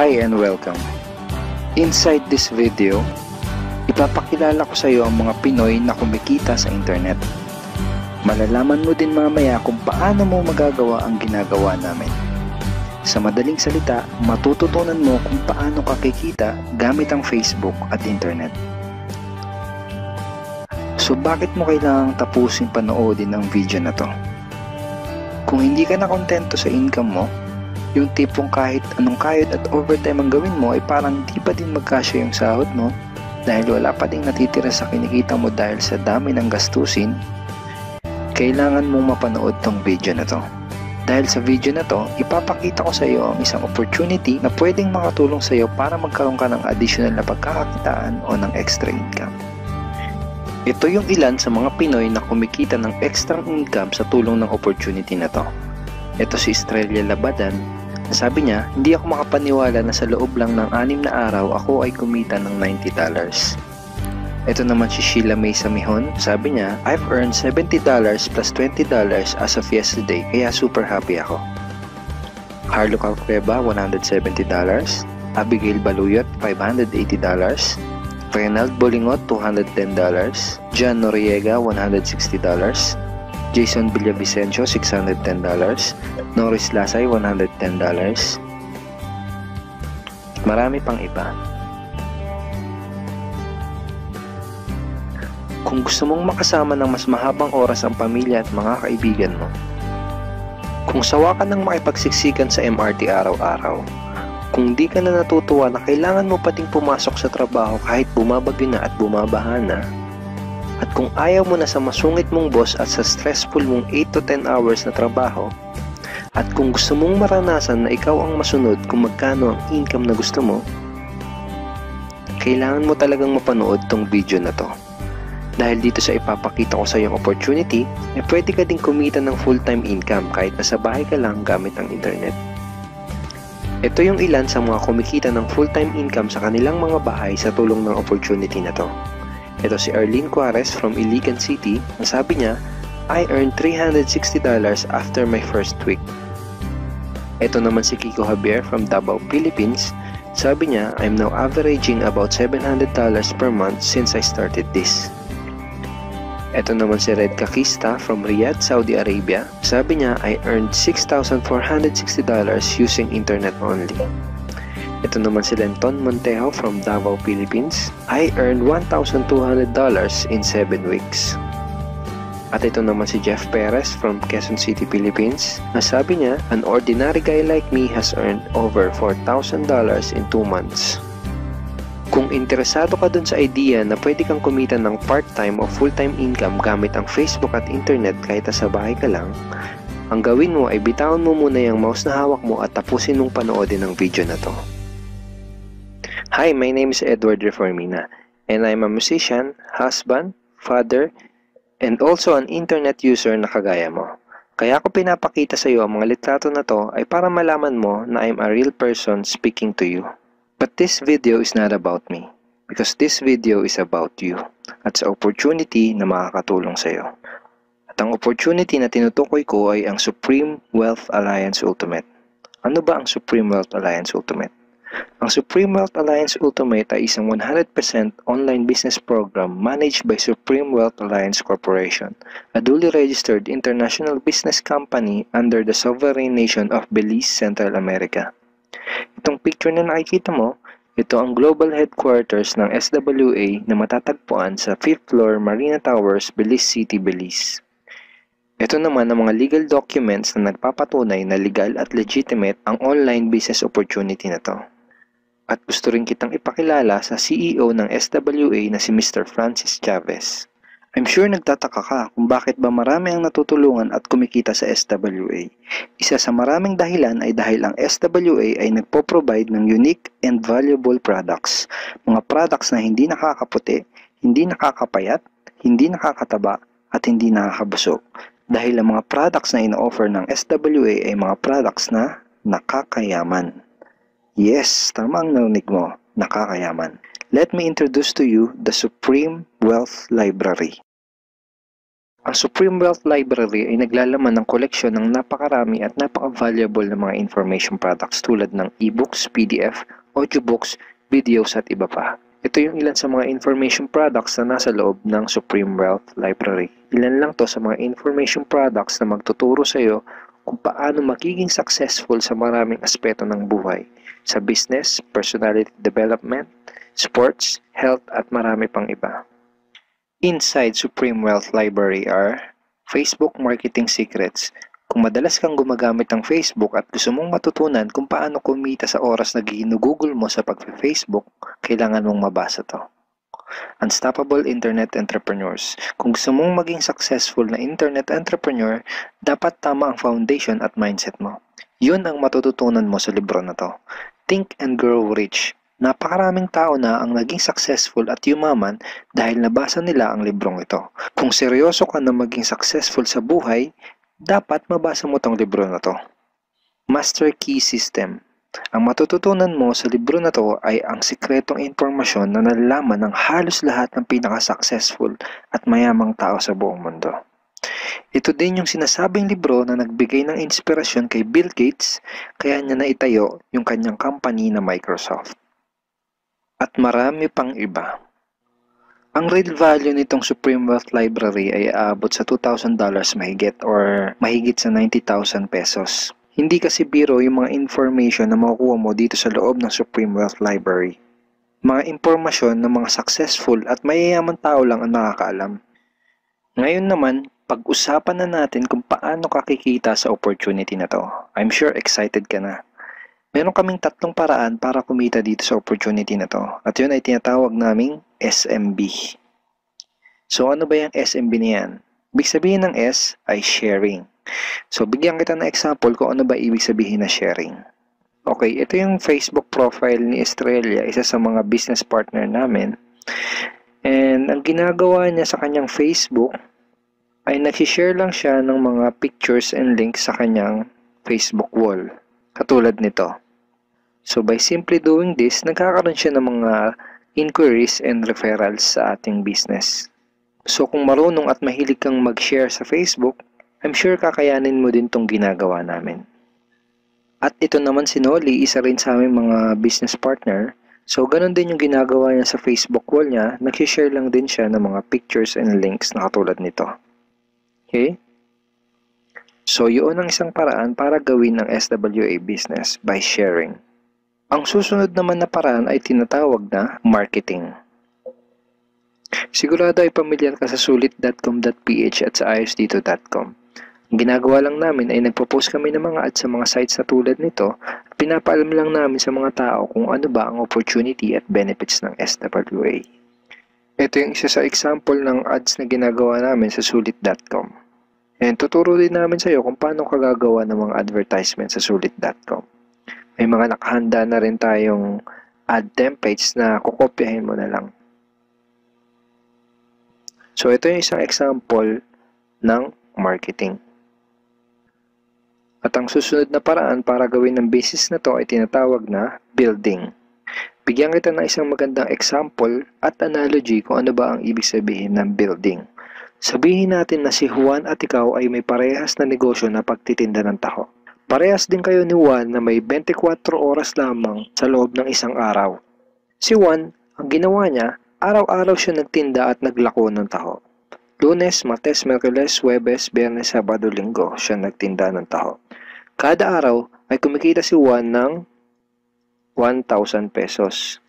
Hi and welcome. Inside this video, ipapakilala ko sa iyo ang mga Pinoy na kumikita sa internet. Malalaman mo din mamaya kung paano mo magagawa ang ginagawa namin. Sa madaling salita, matututunan mo kung paano ka kikita gamit ang Facebook at internet. So bakit mo kailangang tapusin panoodin ang video na to? Kung hindi ka na kontento sa income mo, yung tipong kahit anong kayod at overtime ang gawin mo ay parang di pa din magkasya yung sahod mo dahil wala pa ding natitira sa kinikita mo dahil sa dami ng gastusin, kailangan mong mapanood tong video na to. Dahil sa video na to, ipapakita ko sa iyo ang isang opportunity na pwedeng makatulong sa iyo para magkaroon ka ng additional na pagkakakitaan o ng extra income. Ito yung ilan sa mga Pinoy na kumikita ng extra income sa tulong ng opportunity na to. Ito si Estrella Labadan. Sabi niya, hindi ako makapaniwala na sa loob lang ng 6 na araw ako ay kumita ng $90. Ito naman si Sheila May Samihon. Sabi niya, I've earned $70 plus $20 as of yesterday, kaya super happy ako. Harlo Calcreba, $170. Abigail Baluyot, $580. Reynald Bolingot, $210. John Noriega, $160. Jason Villavicencio, $610. Norris Lasay, $110. Marami pang iba. Kung gusto mong makasama ng mas mahabang oras ang pamilya at mga kaibigan mo, kung sawa ka ng makipagsiksikan sa MRT araw-araw, kung di ka na natutuwa na kailangan mo pating pumasok sa trabaho kahit bumabagyo na at bumabaha na, at kung ayaw mo na sa masungit mong boss at sa stressful mong 8 to 10 hours na trabaho, at kung gusto mong maranasan na ikaw ang masunod kung magkano ang income na gusto mo, kailangan mo talagang mapanood tong video na to. Dahil dito sa ipapakita ko sa iyong opportunity, pwede ka ding kumita ng full-time income kahit nasa bahay ka lang gamit ang internet. Ito yung ilan sa mga kumikita ng full-time income sa kanilang mga bahay sa tulong ng opportunity na to. Ito si Arlene Juarez from Iligan City. Ang sabi niya, I earned $360 after my first week. Ito naman si Kiko Javier from Davao, Philippines. Sabi niya, I'm now averaging about $700 per month since I started this. Ito naman si Red Kakista from Riyadh, Saudi Arabia. Sabi niya, I earned $6,460 using internet only. Ito naman si Lenton Montejo from Davao, Philippines. I earned $1,200 in 7 weeks. At ito naman si Jeff Perez from Quezon City, Philippines. Nasabi niya, an ordinary guy like me has earned over $4,000 in 2 months. Kung interesado ka dun sa idea na pwede kang kumita ng part-time o full-time income gamit ang Facebook at internet kahit sa bahay ka lang, ang gawin mo ay bitawan mo muna yung mouse na hawak mo at tapusin mong panoodin ang video na to. Hi, my name is Edward Reformina, and I'm a musician, husband, father, and also an internet user na kagaya mo. Kaya ako pinapakita sa iyo ang mga litrato na to ay para malaman mo na I'm a real person speaking to you. But this video is not about me, because this video is about you at sa opportunity na makakatulong sa iyo. At ang opportunity na tinutukoy ko ay ang Supreme Wealth Alliance Ultimate. Ano ba ang Supreme Wealth Alliance Ultimate? Ang Supreme Wealth Alliance Ultimate ay isang 100% online business program managed by Supreme Wealth Alliance Corporation, a duly registered international business company under the sovereign nation of Belize, Central America. Itong picture na nakikita mo, ito ang global headquarters ng SWA na matatagpuan sa 5th floor Marina Towers, Belize City, Belize. Ito naman ang mga legal documents na nagpapatunay na legal at legitimate ang online business opportunity na to. At gusto rin kitang ipakilala sa CEO ng SWA na si Mr. Francis Chavez. I'm sure nagtataka ka kung bakit ba marami ang natutulungan at kumikita sa SWA. Isa sa maraming dahilan ay dahil ang SWA ay nagpo-provide ng unique and valuable products. Mga products na hindi nakakaputi, hindi nakakapayat, hindi nakakataba, at hindi nakakabusog. Dahil ang mga products na ino-offer ng SWA ay mga products na nakakayaman. Yes, tama ang narinig mo, nakakayaman. Let me introduce to you the Supreme Wealth Library. Ang Supreme Wealth Library ay naglalaman ng koleksyon ng napakarami at napaka-valuable na mga information products tulad ng e-books, PDF, audiobooks, videos at iba pa. Ito yung ilan sa mga information products na nasa loob ng Supreme Wealth Library. Ilan lang to sa mga information products na magtuturo sa iyo kung paano magiging successful sa maraming aspeto ng buhay, sa business, personality development, sports, health at marami pang iba. Inside Supreme Wealth Library are Facebook Marketing Secrets. Kung madalas kang gumagamit ng Facebook at gusto mong matutunan kung paano kumita sa oras na ginugugol mo sa pag-Facebook, kailangan mong mabasa to. Unstoppable Internet Entrepreneurs. Kung gusto mong maging successful na internet entrepreneur, dapat tama ang foundation at mindset mo. Yun ang matututunan mo sa libro na to. Think and Grow Rich. Napakaraming tao na ang naging successful at yumaman dahil nabasa nila ang librong ito. Kung seryoso ka na maging successful sa buhay, dapat mabasa mo tong libro na to. Master Key System. Ang matututunan mo sa libro na to ay ang sikretong impormasyon na nalalaman ng halos lahat ng pinaka-successful at mayamang tao sa buong mundo. Ito din yung sinasabing libro na nagbigay ng inspirasyon kay Bill Gates, kaya niya naitayo yung kanyang company na Microsoft. At marami pang iba. Ang real value nitong Supreme Wealth Library ay aabot sa $2,000 mahigit or mahigit sa 90,000 pesos. Hindi kasi biro yung mga information na makukuha mo dito sa loob ng Supreme Wealth Library. Mga impormasyon ng mga successful at mayayaman tao lang ang nakakaalam. Ngayon naman, pag-usapan na natin kung paano ka kikita sa opportunity na to. I'm sure excited ka na. Meron kaming 3 paraan para kumita dito sa opportunity na to. At yun ay tinatawag naming SMB. So ano ba yung SMB na yan? Ibig sabihin ng S ay sharing. So bigyan kita ng example kung ano ba ibig sabihin na sharing. Okay, ito yung Facebook profile ni Estrella, isa sa mga business partner namin. And ang ginagawa niya sa kanyang Facebook ay nag-share lang siya ng mga pictures and links sa kanyang Facebook wall. Katulad nito. So by simply doing this, nagkakaroon siya ng mga inquiries and referrals sa ating business. So kung marunong at mahilig kang mag-share sa Facebook, I'm sure kakayanin mo din tong ginagawa namin. At ito naman si Noli, isa rin sa aming mga business partner. So ganun din yung ginagawa niya sa Facebook wall niya, nag-share lang din siya ng mga pictures and links na katulad nito. Okay? So, yun ang isang paraan para gawin ng SWA business by sharing. Ang susunod naman na paraan ay tinatawag na marketing. Sigurado ay pamilyar ka sa sulit.com.ph at sa ayosdito.com. Ang ginagawa lang namin ay nagpo-post kami ng mga ads sa mga sites na tulad nito at pinapaalam lang namin sa mga tao kung ano ba ang opportunity at benefits ng SWA. Ito yung isa sa example ng ads na ginagawa namin sa sulit.com. And tuturo din namin sa iyo kung paano ka gagawa ng mga advertisement sa sulit.com. May mga nakahanda na rin tayong ad templates na kukopyahin mo na lang. So ito yung isang example ng marketing. At ang susunod na paraan para gawin ng business na to ay tinatawag na building. Bigyan kita ng isang magandang example at analogy kung ano ba ang ibig sabihin ng building. Sabihin natin na si Juan at ikaw ay may parehas na negosyo na pagtitinda ng taho. Parehas din kayo ni Juan na may 24 oras lamang sa loob ng isang araw. Si Juan, ang ginawa niya, araw-araw siya nagtinda at naglako ng taho. Lunes, Martes, Miyerkules, Huwebes, Biyernes, Sabado, Linggo siya nagtinda ng taho. Kada araw ay kumikita si Juan ng 1,000 pesos.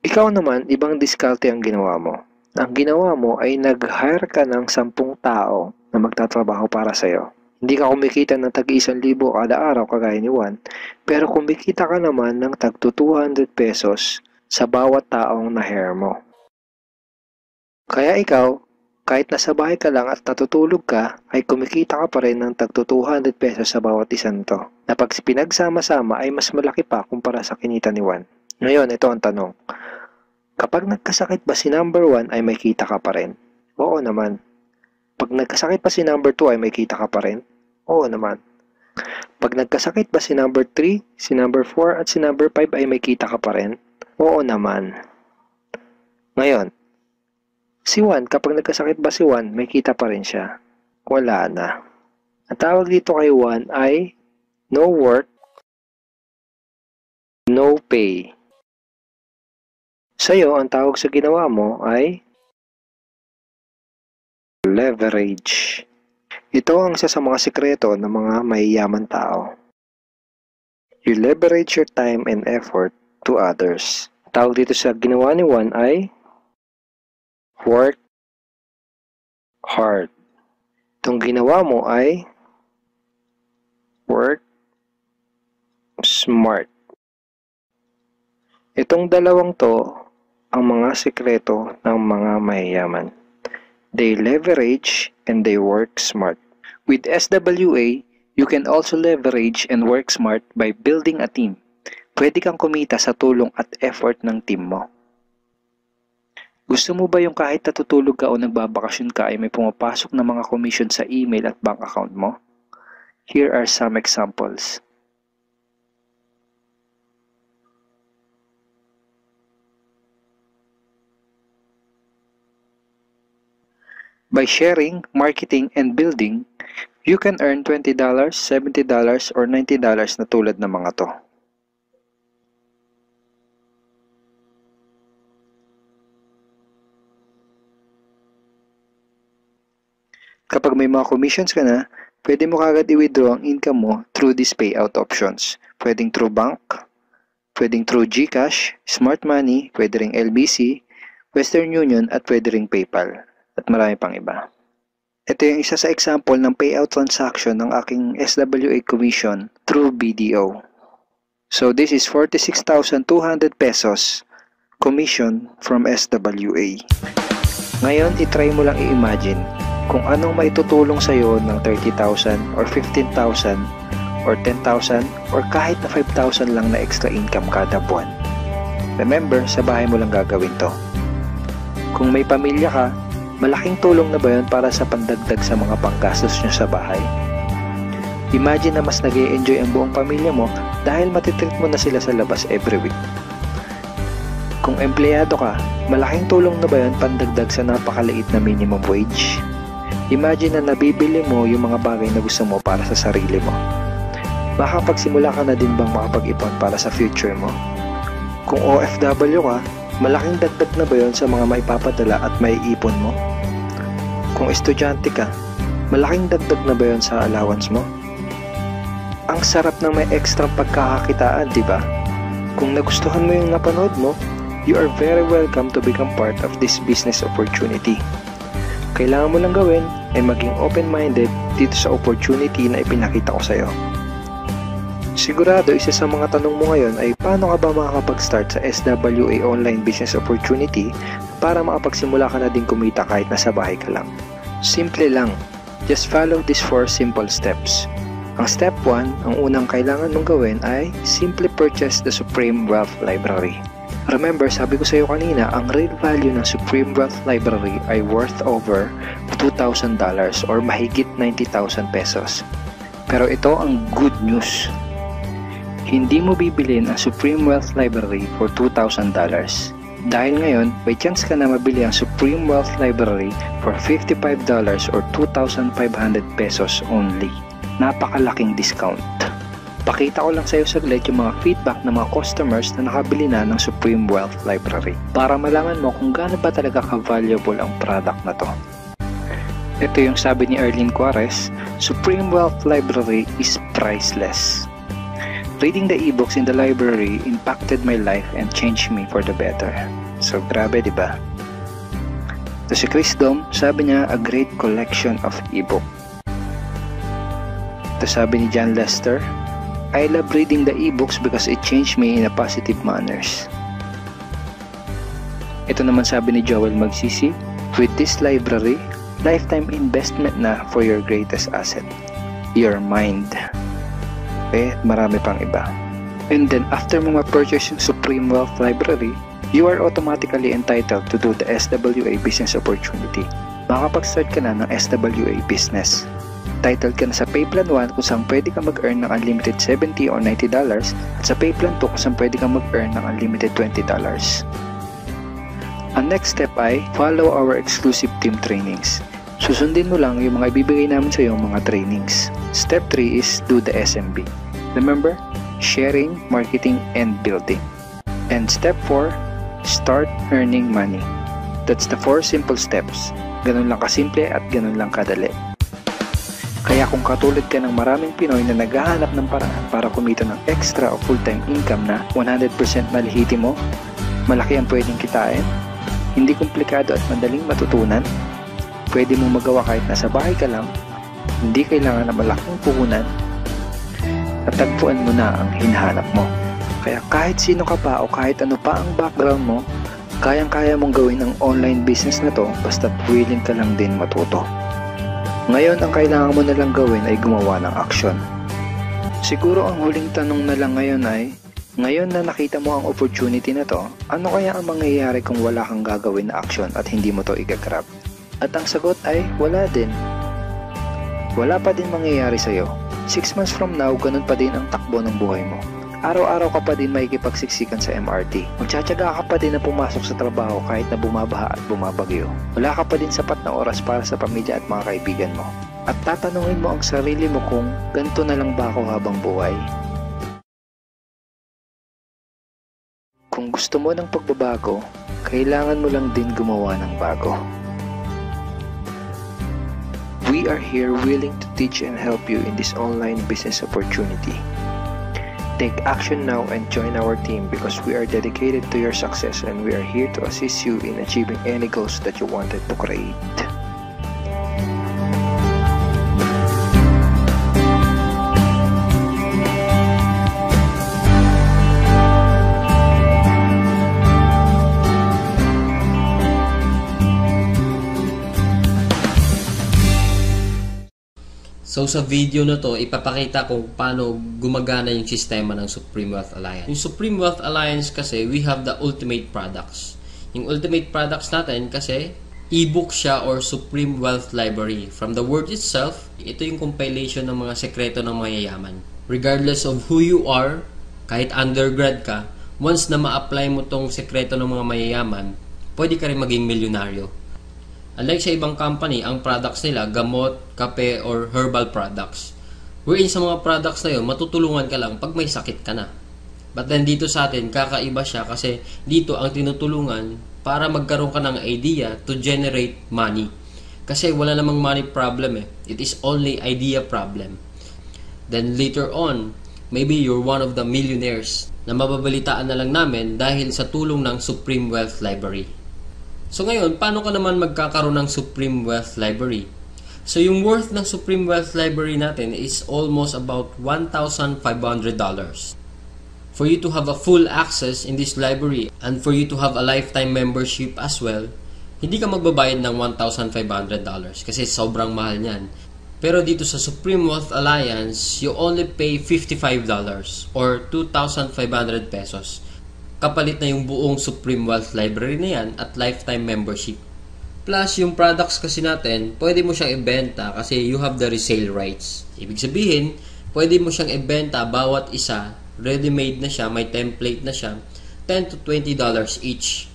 Ikaw naman, ibang diskarte ang ginawa mo. Ang ginawa mo ay nag-hire ka ng 10 tao na magtatrabaho para sa'yo. Hindi ka kumikita ng tag-1,000 kada araw kagaya ni Juan, pero kumikita ka naman ng tag 200 pesos sa bawat taong na-hire mo. Kaya ikaw, kahit nasa bahay ka lang at natutulog ka, ay kumikita ka pa rin ng tag 200 pesos sa bawat isa nito, na pag pinagsama-sama ay mas malaki pa kumpara sa kinita ni Juan. Ngayon, ito ang tanong. Kapag nagkasakit ba si number 1 ay may kita ka pa rin? Oo naman. Pag nagkasakit pa si number 2 ay may kita ka pa rin? Oo naman. Pag nagkasakit ba si number 3, si number 4 at si number 5 ay may kita ka pa rin? Oo naman. Ngayon, Si Juan, kapag nagkasakit ba si Juan, may kita pa rin siya. Wala na. Ang tawag dito kay Juan ay no work, no pay. Sa'yo, ang tawag sa ginawa mo ay leverage. Ito ang isa sa mga sikreto ng mga mayayaman tao. You leverage your time and effort to others. Tawag dito sa ginawa ni Juan ay work hard. Itong ginawa mo ay work smart. Itong dalawang to ang mga sikreto ng mga mayayaman. They leverage and they work smart. With SWA, you can also leverage and work smart by building a team. Pwede kang kumita sa tulong at effort ng team mo. Gusto mo ba yung kahit natutulog ka o nagbabakasyon ka ay may pumapasok na mga commission sa email at bank account mo? Here are some examples. By sharing, marketing, and building, you can earn $20, $70, or $90 na tulad ng mga to. Kapag may mga commissions ka na, pwede mo kagad i-withdraw ang income mo through these payout options. Pwedeng through bank, pwedeng through GCash, Smart Money, pwede ring LBC, Western Union, at pwede ring PayPal. At marami pang iba. Ito yung isa sa example ng payout transaction ng aking SWA commission through BDO. So this is 46,200 pesos commission from SWA. Ngayon, itry mo lang i-imagine kung anong maitutulong sa'yo ng 30,000 or 15,000 or 10,000 or kahit na 5,000 lang na extra income kada buwan. Remember, sa bahay mo lang gagawin to. Kung may pamilya ka, malaking tulong na ba yun para sa pandagdag sa mga panggastos nyo sa bahay? Imagine na mas nag-e-enjoy ang buong pamilya mo dahil matitreat mo na sila sa labas every week. Kung empleyado ka, malaking tulong na ba yun pandagdag sa napakaliit na minimum wage? Imagine na nabibili mo yung mga bagay na gusto mo para sa sarili mo. Makapagsimula ka na din bang makapag-ipon para sa future mo? Kung OFW ka, malaking dagdag na ba yun sa mga maipapadala at maiipon mo? Kung estudyante ka, malaking dagdag na ba yun sa allowance mo? Ang sarap ng may extra pagkakakitaan, di ba? Kung nagustuhan mo yung napanood mo, you are very welcome to become part of this business opportunity. Kailangan mo lang gawin ay maging open-minded dito sa opportunity na ipinakita ko sa'yo. Sigurado, isa sa mga tanong mo ngayon ay paano ka ba makakapag-start sa SWA online business opportunity para makapagsimula ka na din kumita kahit nasa bahay ka lang. Simple lang. Just follow these 4 simple steps. Ang step 1, ang unang kailangan mong gawin ay simply purchase the Supreme Wealth Library. Remember, sabi ko sa iyo kanina, ang real value ng Supreme Wealth Library ay worth over $2,000 or mahigit 90,000 pesos. Pero ito ang good news. Hindi mo bibilin ang Supreme Wealth Library for $2,000. Dahil ngayon, may chance ka na mabili ang Supreme Wealth Library for $55 or 2,500 pesos only. Napakalaking discount. Pakita ko lang sa iyo saglit yung mga feedback ng mga customers na nakabili na ng Supreme Wealth Library para malaman mo kung gaano ba talaga ka-valuable ang product na to. Ito yung sabi ni Erlene Juarez, Supreme Wealth Library is priceless. Reading the ebooks in the library impacted my life and changed me for the better. So grabe, di ba? To si Chris Dom, sabi niya, a great collection of ebook. To sabi ni John Lester, I love reading the ebooks because it changed me in a positive manners. Ito naman sabi ni Joel Magsisi, with this library, lifetime investment na for your greatest asset, your mind. Marami pang iba. And then after mo ma-purchase yung Supreme Wealth Library, you are automatically entitled to do the SWA business opportunity. Makapag-start ka na ng SWA business. Titled ka na sa Payplan 1 kung saan pwede ka mag-earn ng unlimited $70 or $90 at sa Payplan 2 kung saan pwede ka mag-earn ng unlimited $20. Ang next step ay follow our exclusive team trainings. Susundin mo lang yung mga ibibigay namin sa iyo mga trainings. Step 3 is do the SMB. Remember, sharing, marketing, and building. And step 4, start earning money. That's the 4 simple steps. Ganun lang kasimple at ganun lang kadali. Kaya kung katulad ka ng maraming Pinoy na naghahanap ng paraan para kumita ng extra o full-time income na 100% malihiti mo, malaki ang pwedeng kitain, hindi komplikado at madaling matutunan, pwede mong magawa kahit nasa bahay ka lang, hindi kailangan na malaking puhunan, at tagpuan mo na ang hinahanap mo. Kaya kahit sino ka pa o kahit ano pa ang background mo, kayang-kaya mong gawin ang online business na to basta't willing ka lang din matuto. Ngayon, ang kailangan mo na lang gawin ay gumawa ng aksyon. Siguro ang huling tanong na lang ngayon ay, ngayon na nakita mo ang opportunity na to, ano kaya ang mangyayari kung wala kang gagawin na aksyon at hindi mo to igagrab? At ang sagot ay, wala din. Wala pa din mangyayari sa'yo. 6 months from now, ganun pa din ang takbo ng buhay mo. Araw-araw ka pa din makikipagsiksikan sa MRT. Magtsatsaga ka pa din na pumasok sa trabaho kahit na bumabaha at bumabagyo. Wala ka pa din sapat na oras para sa pamilya at mga kaibigan mo. At tatanungin mo ang sarili mo kung ganito na lang ba ako habang buhay? Kung gusto mo ng pagbabago, kailangan mo lang din gumawa ng bago. We are here willing to teach and help you in this online business opportunity. Take action now and join our team because we are dedicated to your success and we are here to assist you in achieving any goals that you wanted to create. So sa video na to, ipapakita ko paano gumagana yung sistema ng Supreme Wealth Alliance. Yung Supreme Wealth Alliance kasi, we have the ultimate products. Yung ultimate products natin kasi, e-book siya or Supreme Wealth Library. From the word itself, ito yung compilation ng mga sekreto ng mayayaman. Regardless of who you are, kahit undergrad ka, once na ma-apply mo tong sekreto ng mga mayayaman, pwede ka rin maging milyonaryo. Unlike sa ibang company, ang products nila, gamot, kape, or herbal products. Wherein sa mga products na yun, matutulungan ka lang pag may sakit ka na. But then dito sa atin, kakaiba siya kasi dito ang tinutulungan para magkaroon ka ng idea to generate money. Kasi wala namang money problem eh. It is only idea problem. Then later on, maybe you're one of the millionaires na mababalitaan na lang namin dahil sa tulong ng Supreme Wealth Library. So ngayon, paano ka naman magkakaroon ng Supreme Wealth Library? So yung worth ng Supreme Wealth Library natin is almost about $1,500. For you to have a full access in this library and for you to have a lifetime membership as well, hindi ka magbabayad ng $1,500 kasi sobrang mahal niyan. Pero dito sa Supreme Wealth Alliance, you only pay $55 or 2,500 pesos. Kapalit na yung buong Supreme Wealth Library na yan at lifetime membership. Plus, yung products kasi natin, pwede mo siyang ibenta kasi you have the resale rights. Ibig sabihin, pwede mo siyang ibenta bawat isa, ready-made na siya, may template na siya, $10 to $20 each.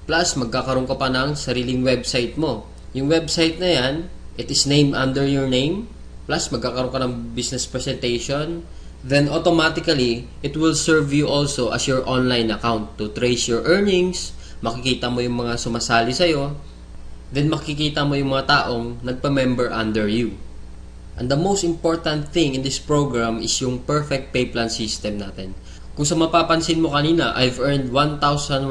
Plus, magkakaroon ka pa ng sariling website mo. Yung website na yan, it is named under your name. Plus, magkakaroon ka ng business presentation. Then automatically, it will serve you also as your online account to trace your earnings, makikita mo yung mga sumasali sa'yo, then makikita mo yung mga taong nagpa-member under you. And the most important thing in this program is yung perfect pay plan system natin. Kung sa mapapansin mo kanina, I've earned $1,150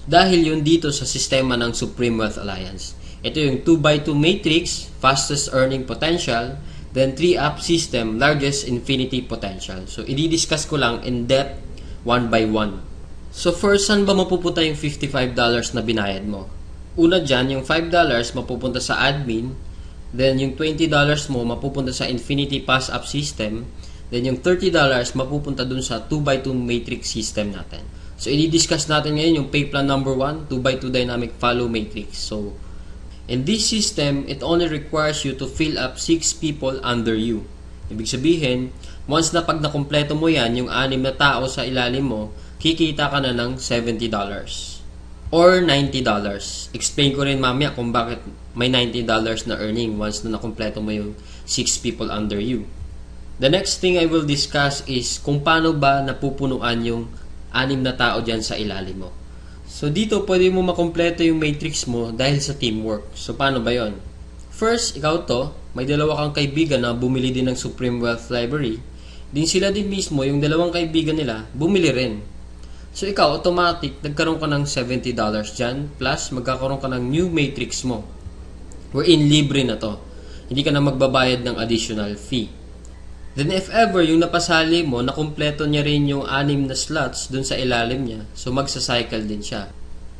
dahil yun dito sa sistema ng Supreme Wealth Alliance. Ito yung 2x2 matrix, fastest earning potential, then 3-up system, largest infinity potential. So, i-discuss ko lang in depth, one by one. So, first, saan ba mapupunta yung $55 na binayad mo? Una dyan, yung $5 mapupunta sa admin, then yung $20 mo mapupunta sa infinity pass-up system, then yung $30 mapupunta dun sa 2x2 matrix system natin. So, i-discuss natin ngayon yung pay plan number 1, 2x2 dynamic follow matrix. So, in this system, it only requires you to fill up 6 people under you. Ibig sabihin, once na pag nakumpleto mo yan, yung 6 na tao sa ilalim mo, kikita ka na ng $70. or $90. Explain ko rin mamaya kung bakit may $90 na earning once na nakumpleto mo yung 6 people under you. The next thing I will discuss is kung paano ba napupunuan yung 6 na tao dyan sa ilalim mo. So dito pwede mo makumpleto yung matrix mo dahil sa teamwork. So paano ba yon? First, ikaw to, may dalawa kang kaibigan na bumili din ng Supreme Wealth Library. Din sila din mismo, yung dalawang kaibigan nila, bumili rin. So ikaw, automatic, nagkaroon ka ng $70 dyan, plus magkakaroon ka ng new matrix mo. Wherein libre na to. Hindi ka na magbabayad ng additional fee. Then if ever, yung napasali mo, nakumpleto niya rin yung 6 na slots dun sa ilalim niya, so magsacycle din siya.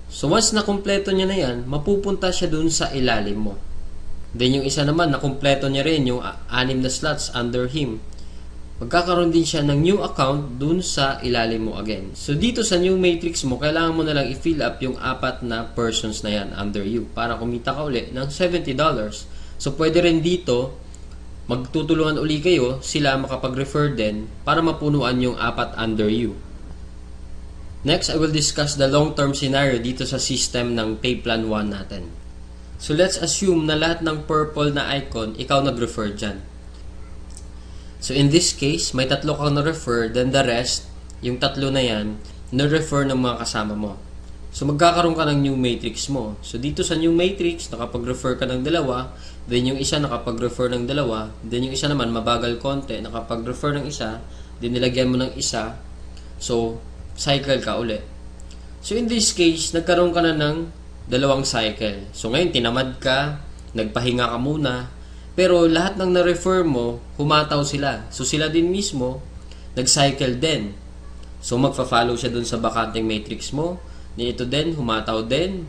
So once nakumpleto niya na yan, mapupunta siya dun sa ilalim mo. Then yung isa naman, nakumpleto niya rin yung 6 na slots under him. Magkakaroon din siya ng new account dun sa ilalim mo again. So dito sa new matrix mo, kailangan mo na lang i-fill up yung 4 na persons na yan under you para kumita ka uli ng $70. So pwede rin dito, magtutulungan uli kayo, sila makapag-refer din para mapunuan yung 4 under you. Next, I will discuss the long-term scenario dito sa system ng Pay Plan 1 natin. So let's assume na lahat ng purple na icon, ikaw nag-refer dyan. So in this case, may 3 kang na-refer, then the rest, yung 3 na yan, na-refer ng mga kasama mo. So magkakaroon ka ng new matrix mo. So dito sa new matrix, nakapag-refer ka ng 2, then yung isa nakapag-refer ng 2, then yung isa naman mabagal konti, nakapag-refer ng isa, then nilagyan mo ng isa, so cycle ka uli. So in this case, nagkaroon ka na ng 2 cycle. So ngayon, tinamad ka, nagpahinga ka muna, pero lahat ng na-refer mo, humataw sila. So sila din mismo, nag-cycle din. So magfa-follow siya dun sa bakanting matrix mo. Ito din, humataw din.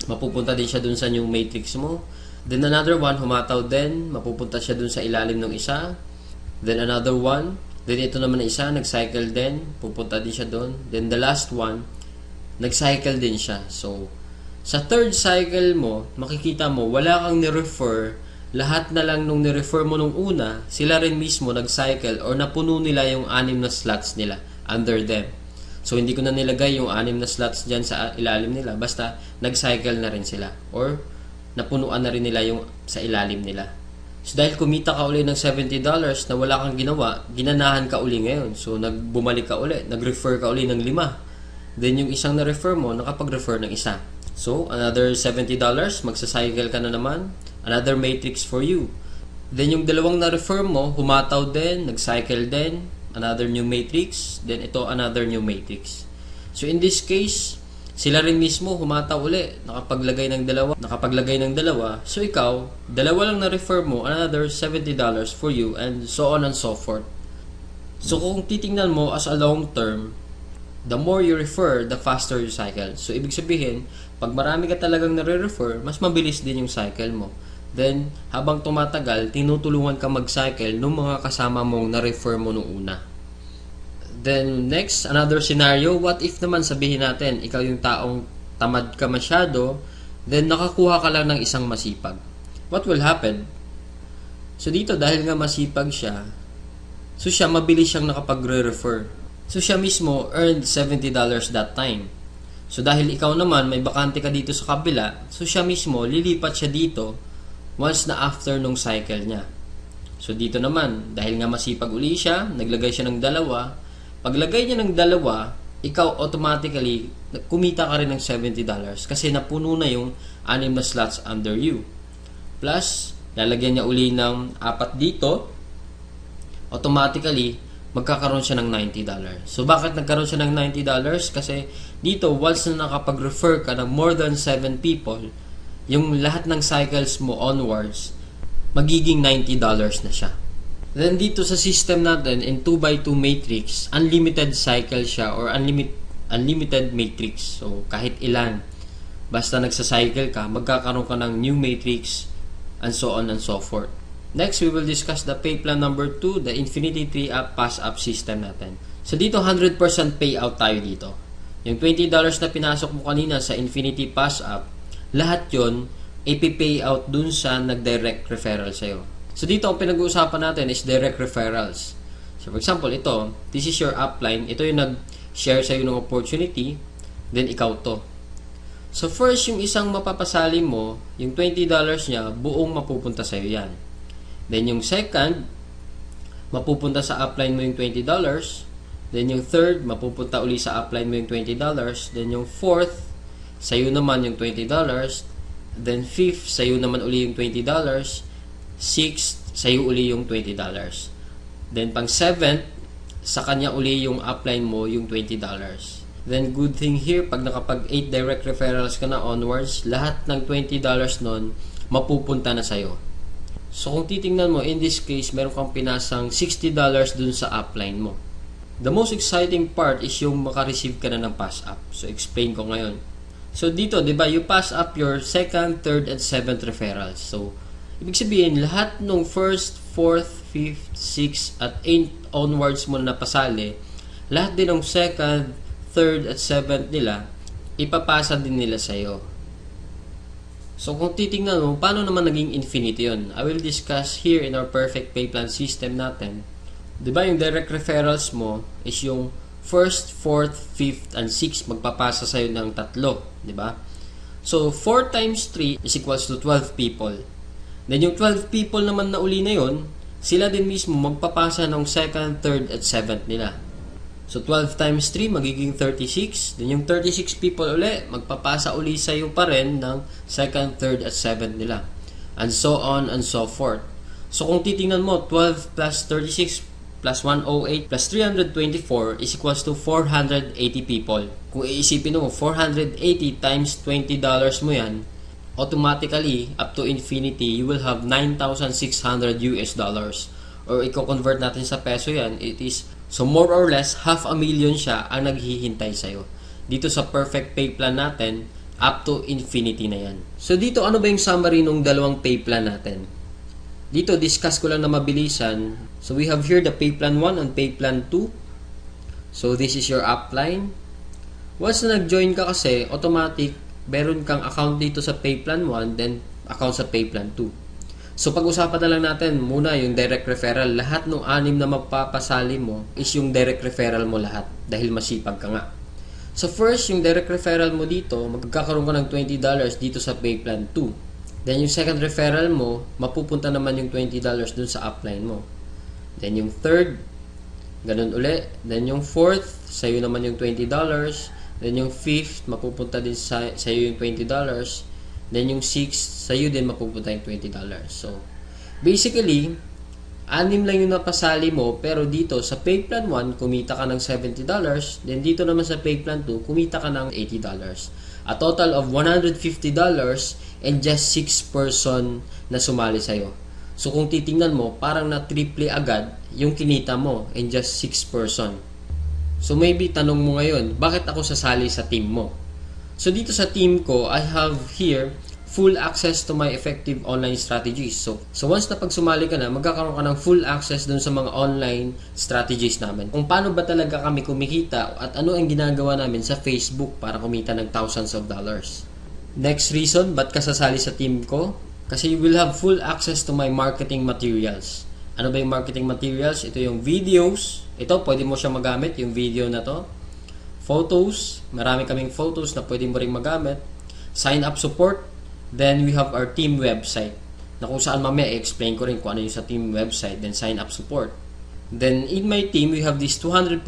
Mapupunta din siya dun sa new matrix mo. Then another one, humataw din. Mapupunta siya dun sa ilalim ng isa. Then another one. Then ito naman na isa, nag-cycle din. Pupunta din siya dun. Then the last one, nag-cycle din siya. So, sa third cycle mo, makikita mo, wala kang ni-refer. Lahat na lang nung ni-refer mo nung una, sila rin mismo nag-cycle or napuno nila yung 6 na slots nila under them. So, hindi ko na nilagay yung 6 na slots dyan sa ilalim nila. Basta, nag-cycle na rin sila. Or, napunuan na rin nila yung sa ilalim nila. So, dahil kumita ka uli ng $70 na wala kang ginawa, ginanahan ka uli ngayon. So, bumalik ka uli. Nag-refer ka uli ng 5. Then, yung isang na-refer mo, nakapag-refer ng isa. So, another $70, magsacycle ka na naman. Another matrix for you. Then, yung 2 na-refer mo, humataw din, nag-cycle din. Another new matrix. Then, ito, another new matrix. So, in this case, sila rin mismo humataw uli. Nakapaglagay ng 2. So, ikaw, 2 lang na-refer mo, another $70 for you, and so on and so forth. So, kung titingnan mo as a long term, the more you refer, the faster you cycle. So, ibig sabihin, pag marami ka talagang nare-refer, mas mabilis din yung cycle mo. Then, habang tumatagal, tinutulungan ka mag-cycle ng mga kasama mong na-refer mo nung una. Then, next, another scenario, what if naman sabihin natin, ikaw yung taong tamad ka masyado, then nakakuha ka lang ng isang masipag. What will happen? So, dito, dahil nga masipag siya, so siya, mabilis siyang nakapagre-refer. So, siya mismo earned $70 that time. So, dahil ikaw naman, may bakante ka dito sa kabila, so siya mismo, lilipat siya dito once na after nung cycle niya. So, dito naman, dahil nga masipag uli siya, naglagay siya ng 2. Paglagay niya ng 2, ikaw automatically, kumita ka rin ng $70 kasi napuno na yung 6 na slots under you. Plus, lalagyan niya uli ng 4 dito, automatically, magkakaroon siya ng $90. So, bakit nagkaroon siya ng $90? Kasi dito, once na nakapag-refer ka ng more than 7 people, yung lahat ng cycles mo onwards, magiging $90 na siya. Then, dito sa system natin, in 2x2 matrix, unlimited cycle siya or unlimited matrix. So, kahit ilan, basta nagsa-cycle ka, magkakaroon ka ng new matrix, and so on and so forth. Next, we will discuss the pay plan number 2, the Infinity 3-up pass-up system natin. So, dito 100% payout tayo dito. Yung $20 na pinasok mo kanina sa Infinity pass-up, lahat yon ipi-payout dun sa nag-direct referral sa'yo. So, dito ang pinag-uusapan natin is direct referrals. So, for example, ito, this is your upline. Ito yung nag-share sa'yo ng opportunity, then ikaw to. So first, yung isang mapapasali mo, yung $20 niya, buong mapupunta sa'yo yan. Then yung second, mapupunta sa upline mo yung $20. Then yung third, mapupunta uli sa upline mo yung $20. Then yung fourth, sa'yo naman yung $20. Then fifth, sa'yo naman uli yung $20. Sixth, sa'yo uli yung $20. Then pang seventh, sa kanya uli yung upline mo yung $20. Then good thing here, pag nakapag 8 direct referrals ka na onwards, lahat ng $20 nun mapupunta na sa'yo. So kung titingnan mo, in this case, meron kang pinasang $60 dun sa upline mo. The most exciting part is yung makareceive ka na ng pass up. So explain ko ngayon. So dito, di ba, you pass up your second, third, and seventh referrals. So ibig sabihin, lahat ng first, fourth, fifth, sixth, at 8 onwards mo na pasali, lahat din ng second, third, at seventh nila, ipapasa din nila sa'yo. So kung titingnan mo, paano naman naging infinity yun? I will discuss here in our perfect pay plan system natin. Diba yung direct referrals mo is yung first, fourth, fifth, and sixth magpapasa sa'yo ng 3. Diba? So 4 times 3 is equals to 12 people. Then yung 12 people naman na uli na yun, sila din mismo magpapasa ng second, third, at seventh nila. So 12 times 3 magiging 36. Then yung 36 people uli, magpapasa uli sa'yo pa rin ng second, third, at seventh nila. And so on and so forth. So kung titingnan mo, 12 plus 36 plus 108 plus 324 is equals to 480 people. Kung iisipin mo, 480 times $20 mo yan, automatically, up to infinity, you will have $9,600 US. Or i-convert natin sa peso yan, it is, so more or less, 500,000 siya ang naghihintay sa'yo. Dito sa perfect pay plan natin, up to infinity na yan. So dito, ano ba yung summary ng dalawang pay plan natin? Dito, discuss ko lang na mabilisan. So we have here the pay plan 1 and pay plan 2. So this is your upline. Once na nag-join ka kasi, automatic, meron kang account dito sa pay plan 1, then account sa pay plan 2. So pag-usapan na lang natin muna yung direct referral. Lahat ng 6 na magpapasali mo is yung direct referral mo lahat dahil masipag ka nga. So first, yung direct referral mo dito, magkakaroon ka ng $20 dito sa pay plan 2. Then yung second referral mo, mapupunta naman yung $20 dun sa upline mo. Then yung third, ganun uli. Then yung fourth, sa'yo naman yung $20. Then yung fifth, mapupunta din sa'yo yung $20. Then yung sixth, sa'yo din mapupunta yung $20. So, basically, 6 lang yung napasali mo, pero dito sa pay plan 1, kumita ka ng $70. Then dito naman sa pay plan 2, kumita ka ng $80. A total of $150 and just 6 person na sumali sa'yo. So kung titingnan mo, parang na-triple agad yung kinita mo in just 6 person. So maybe tanong mo ngayon, bakit ako sasali sa team mo? So dito sa team ko, I have here full access to my effective online strategies. So once na pag sumali ka na, magkakaroon ka ng full access dun sa mga online strategies namin. Kung paano ba talaga kami kumikita at ano ang ginagawa namin sa Facebook para kumita ng thousands of dollars. Next reason, ba't ka sasali sa team ko? Kasi you will have full access to my marketing materials. Ano ba yung marketing materials? Ito yung videos. Ito, pwede mo siya magamit, yung video na to. Photos. Marami kaming photos na pwede mo rin magamit. Sign up support. Then we have our team website. Na kung saan mamaya i-explain ko rin kung ano yung sa team website. Then sign up support. Then in my team, we have this 200%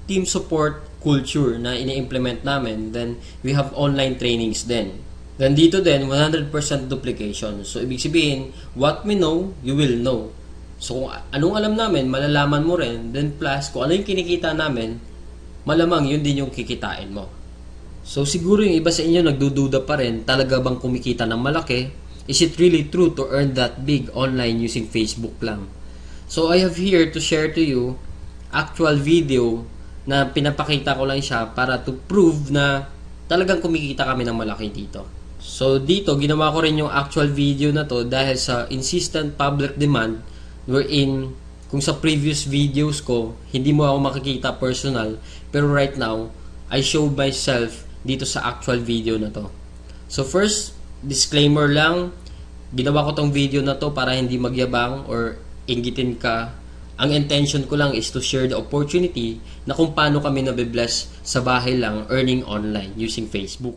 team support culture na ini-implement namin. Then we have online trainings din. Then dito din 100% duplication. So ibig sabihin, what we know, you will know. So kung anong alam namin, malalaman mo rin. Then plus, kung ano yung kinikita namin, malamang yun din yung kikitain mo. So siguro yung iba sa inyo nagdududa pa rin, talaga bang kumikita ng malaki? Is it really true to earn that big online using Facebook lang? So I have here to share to you actual video na pinapakita ko lang siya para to prove na talagang kumikita kami ng malaki dito. So dito, ginawa ko rin yung actual video na to dahil sa insistent public demand wherein kung sa previous videos ko, hindi mo ako makikita personal, pero right now, I show myself dito sa actual video na to. So first, disclaimer lang, ginawa ko tong video na to para hindi magyabang or inggitin ka. Ang intention ko lang is to share the opportunity na kung paano kami nabibless sa bahay lang earning online using Facebook.